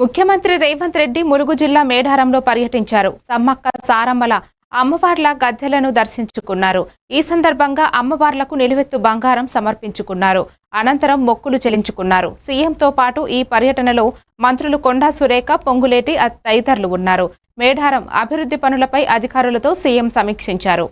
ముఖ్యమంత్రి రేవంత్ రెడ్డి ములుగు జిల్లా మేడారంలో పర్యటించారు. సమ్మక్క సారమ్మల అమ్మవార్ల గద్దెలను దర్శించుకున్నారు. ఈ సందర్భంగా అమ్మవార్లకు నిలువెత్తు బంగారం సమర్పించుకున్నారు. అనంతరం మొక్కులు చెల్లించుకున్నారు. సీఎంతో పాటు ఈ పర్యటనలో మంత్రులు కొండా సురేఖ, పొంగులేటి తదితరులు ఉన్నారు. మేడారం అభివృద్ధి పనులపై అధికారులతో సీఎం సమీక్షించారు.